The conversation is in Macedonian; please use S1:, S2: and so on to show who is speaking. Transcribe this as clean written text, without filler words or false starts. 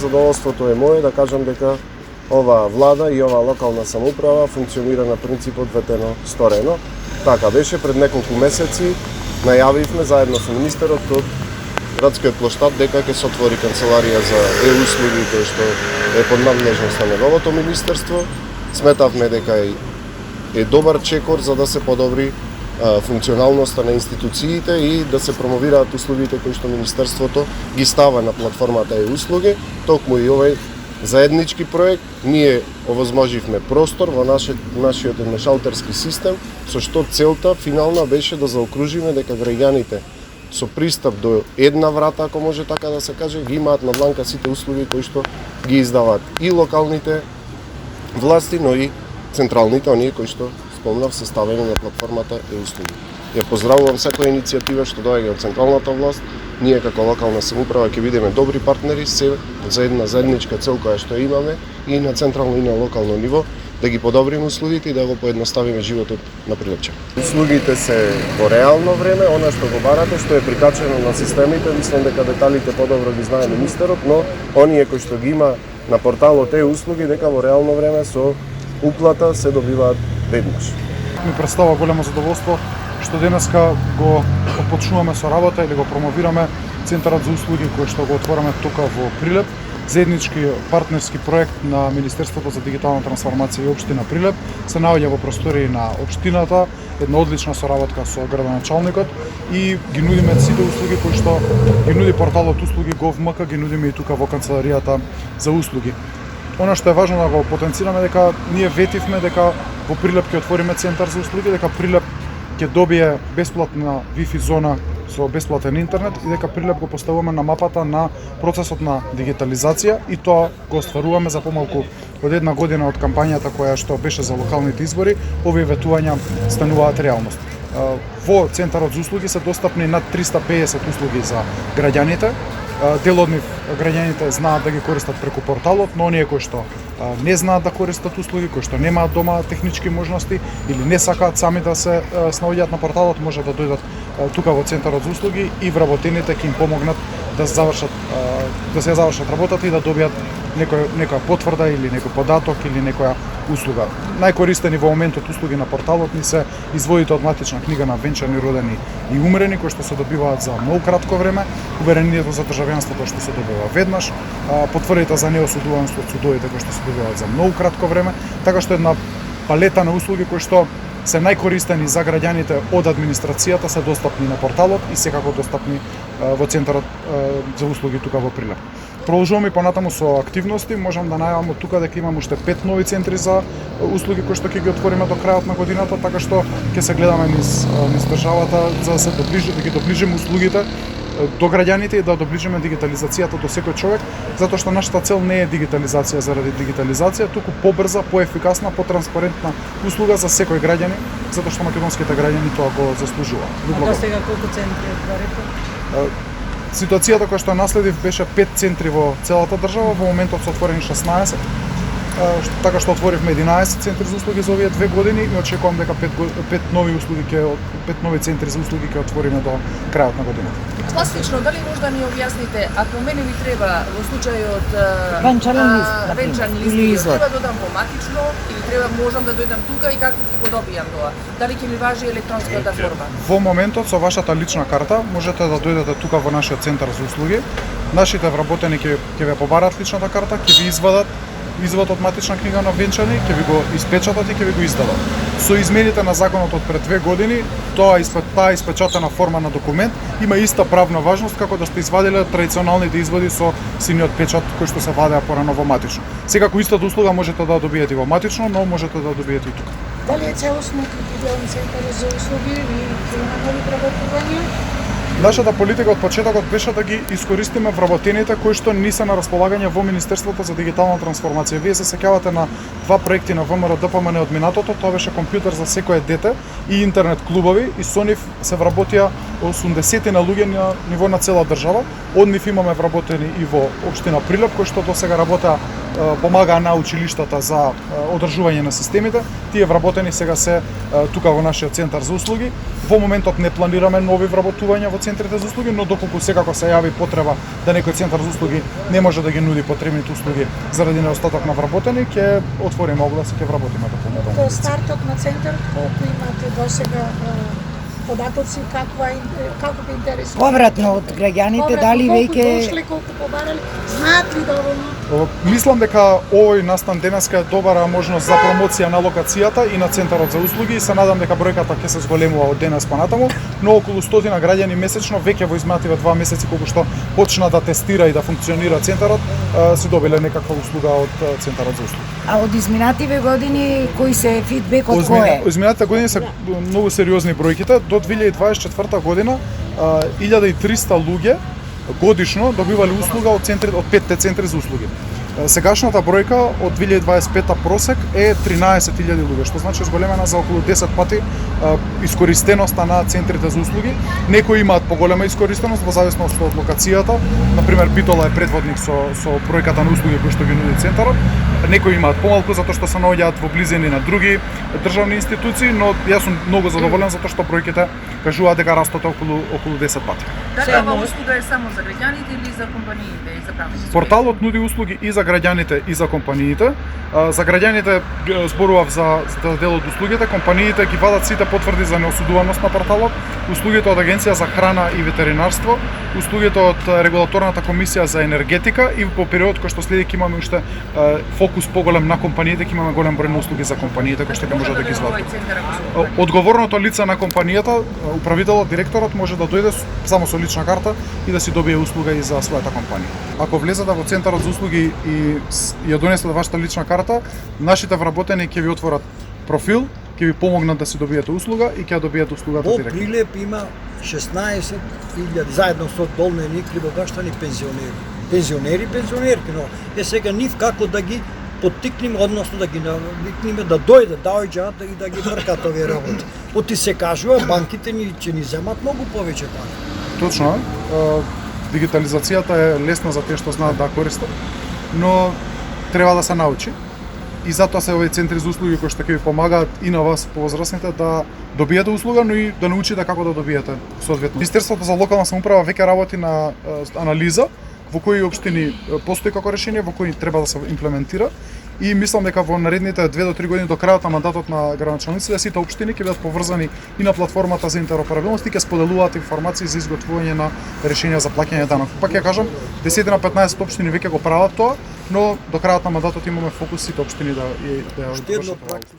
S1: Задоволството е мое да кажам дека оваа влада и оваа локална самоуправа функционира на принципот ветено сторено. Така беше пред неколку месеци, најавивме заедно со министерот од градскиот плоштад дека ќе се отвори канцеларија за услуги кој што е под надлежноста на новото министерство. Сметавме дека е добар чекор за да се подобри функционалноста на институциите и да се промовираат услугите кои што министерството ги става на платформата услуги. Токму и овој заеднички проект ние овозможивме простор во нашиот едношалтерски систем, со што целта финална беше да заокружиме дека граѓаните со пристап до една врата, ако може така да се каже, ги имаат надланка сите услуги кои што ги издаваат и локалните власти, но и централните, оние кои што спомнав составени на платформата услуги. Ја поздравувам секоја иницијатива што доаѓа од централната власт. Ние како локална самоуправа ќе бидеме добри партнери се за една заедничка цел која што имаме и на централно и на локално ниво, да ги подобриме услугите и да го поедноставиме животот на Прилепчани. Услугите се во реално време, она што го барате, што е прикачено на системите, мислам дека деталите подобро ги знае министерот, но оние кои што ги има на порталот услуги, дека во реално време со уплата се добиваат веднаш.
S2: Ми представува големо задоволство што денеска го почнуваме со работа или го промовираме Центарот за услуги кој што го отвораме тука во Прилеп, заеднички партнерски проект на Министерството за дигитална трансформација и општина Прилеп. Се наоѓа во простории на општината, една одлична соработка со градоначалникот и ги нудиме сите услуги кои што ги нуди порталот услуги GovMK, ги нудиме и тука во канцеларијата за услуги. Она што е важно да го потенцираме дека ние ветивме дека во Прилеп ќе отвориме центар за услуги, дека Прилеп ќе добие бесплатна Wi-Fi зона со бесплатен интернет и дека Прилеп го поставуваме на мапата на процесот на дигитализација и тоа го остваруваме за помалку од една година од кампањата која што беше за локалните избори. Овие ветувања стануваат реалност. Во Центарот за услуги се достапни над 350 услуги за граѓаните. Дел од нив граѓаните знаат да ги користат преку порталот, но оние кои што не знаат да користат услуги, кои што немаат дома технички можности или не сакаат сами да се снаоѓаат на порталот, може да дојдат тука во Центарот за услуги и вработените ќе им помогнат да се завршат работата и да добијат некоја потврда или некој податок или некоја услуга. Најкористени во моментот услуги на порталот ни се изводите од матична книга на венчани, родени и умрени, кои што се добиваат за многу кратко време, уверението за државјанството што се добива веднаш, потврдите за неосудуваност од судовите кои што се добиваат за многу кратко време, така што една палета на услуги кои што се најкористени за граѓаните од администрацијата се достапни на порталот и секако достапни во Центарот за услуги тука во Прилеп. Продолжуваме понатаму со активности, можам да најавам од тука дека имам уште 5 нови центри за услуги кои што ќе ги отвориме до крајот на годината, така што ќе се гледаме низ државата за да се да ги доближиме услугите до граѓаните и да доближиме дигитализацијата до секој човек, затоа што нашата цел не е дигитализација заради дигитализација, туку побрза, поефикасна, потранспарентна услуга за секој граѓанин, затоа што македонските граѓани тоа го заслужуваат.
S3: А до сега колку центри отворите?
S2: Ситуацијата која што наследив беше 5 центри во целата држава, во моментот се отворени 16, така што отворивме 11 центри за услуги за овие 2 години и очекувам дека 5 нови центри за услуги ќе отвориме до крајот на годината.
S3: Пластично, дали може да ни објасните, ако мене ми треба во случајот венчан лист, треба да додам поматично или треба можам да дојдам тука и како ќе го добијам тоа? Дали ќе ми важи електронската форма?
S2: Во моментот со вашата лична карта можете да дојдете тука во нашиот центар за услуги. Нашите вработени ќе ве побарат личната карта, ќе ви извадат извод од матична книга на венчани, ќе ви го испечатат и ќе ви го издадат. Со измените на законот од пред 2 години, таа испечатена форма на документ има иста правна важност како да сте извадиле традиционалните изводи со синиот печат кој што се вадеа порано во матично. Секако истата услуга можете да добиете во матично, но можете да добиете и тука.
S4: Дали е целосно идеален центар за услуги и ќе има нови преработувања?
S2: Нашата политика од почетокот беше да ги искористиме вработените кои што не се на располагање во Министерството за дигитална трансформација. Вие се сеќавате на 2 проекти на ВМРО ДПМН од минатото, тоа беше компјутер за секое дете и интернет клубови и со нив се вработија 80 на луѓе на ниво на цела држава. Од нив имаме вработени и во општина Прилеп кои што досега работеа помагаа на училиштата за одржување на системите. Тие вработени сега се тука во нашиот центар за услуги. Во моментот не планираме нови вработувања во центрите за услуги, но доколку секако се јави потреба да некој центар за услуги не може да ги нуди потребните услуги заради недостаток на вработени, ќе отвориме оглас и ќе вработиме дополнително.
S4: До стартот на центарот, колку имате досега податоци, како би интересува?
S5: Повратно од граѓаните, дали
S4: Колку
S5: веќе
S4: дошли, колку побарали, знаат ли доволно?
S2: Мислам дека овој настан денеска е добра можност за промоција на локацијата и на центарот за услуги и се надам дека бројката ќе се зголемува од денес понатаму, но околу 100 граѓани месечно веќе во изминативе 2 месеци колку што почна да тестира и да функционира центарот, си добиле некаква услуга од центарот за услуги.
S5: а од изминативе години кој се фидбек од кој?
S2: Изминатите години се многу сериозни бројките. До 2024 година 1300 луѓе годишно добивале услуга од центрите, од 5 центри за услуги. Сегашната бројка од 2025 просек е 13.000 луѓе, што значи зголемена за околу 10 пати искористеноста на центрите за услуги. Некои имаат поголема искористеност во зависност од локацијата. Например, Битола е предводник со бројката на услуги кои што ги нуди центарот. Некои имаат помалку затоа што се наоѓаат во близини на други државни институции, но јас сум многу задоволен затоа што бројките кажуваат дека растат околу 10 пати.
S3: Дали ова услуга е само за граѓаните или за компаниите и за правните?
S2: Порталот нуди услуги и за граѓаните и за компаниите. За граѓаните зборував за дел од услугите, компаниите ги вадат сите потврди за неосудуваност на порталот, услугите од Агенција за храна и ветеринарство, услугите од Регулаторната комисија за енергетика и по период кој што следи ќе имаме уште фокус поголем на компаниите, ќе имаме голем број на услуги за компаниите кои што ќе може да ги извадат. Одговорното лице на компанијата, управителот, директорот може да дојде само со лична карта и да си добие услуга и за својата компанија. Ако влезете во центарот за услуги и ја донесете вашата лична карта, нашите вработени ќе ви отворат профил, ќе ви помогнат да си добиете услуга и ќе ја добиете услугата
S6: Во
S2: директно.
S6: Прилеп има 16.000 заедно со Долнени Кривобаштани пензионерки, но е сега нив како да ги поттикнеме, односно да ги навикнеме да дојдат и да ги бркат овие работи. Оти се кажува банките ни ќе ни земат многу повеќе пари.
S2: Точно е. Дигитализацијата е лесна за тие што знаат да користат, но треба да се научи. И затоа се овие центри за услуги кои што ќе ви помагаат и на вас повозрасните да добиете услуга, но и да научите како да добиете соодветно. Министерството за локална самоуправа веќе работи на анализа во кои општини постои како решение, во кои треба да се имплементира. И мислам дека во наредните 2 до 3 години до крајот на мандатот на градоначалниците сите општини ќе бидат поврзани и на платформата за интероперабилност и ќе споделуваат информации за изготвување на решенија за плаќање данок. Пак ја кажам, 10 на 15 општини веќе го прават тоа, но до крајот на мандатот имаме фокус сите општини да ја
S6: Што едно
S2: довршат.
S6: практично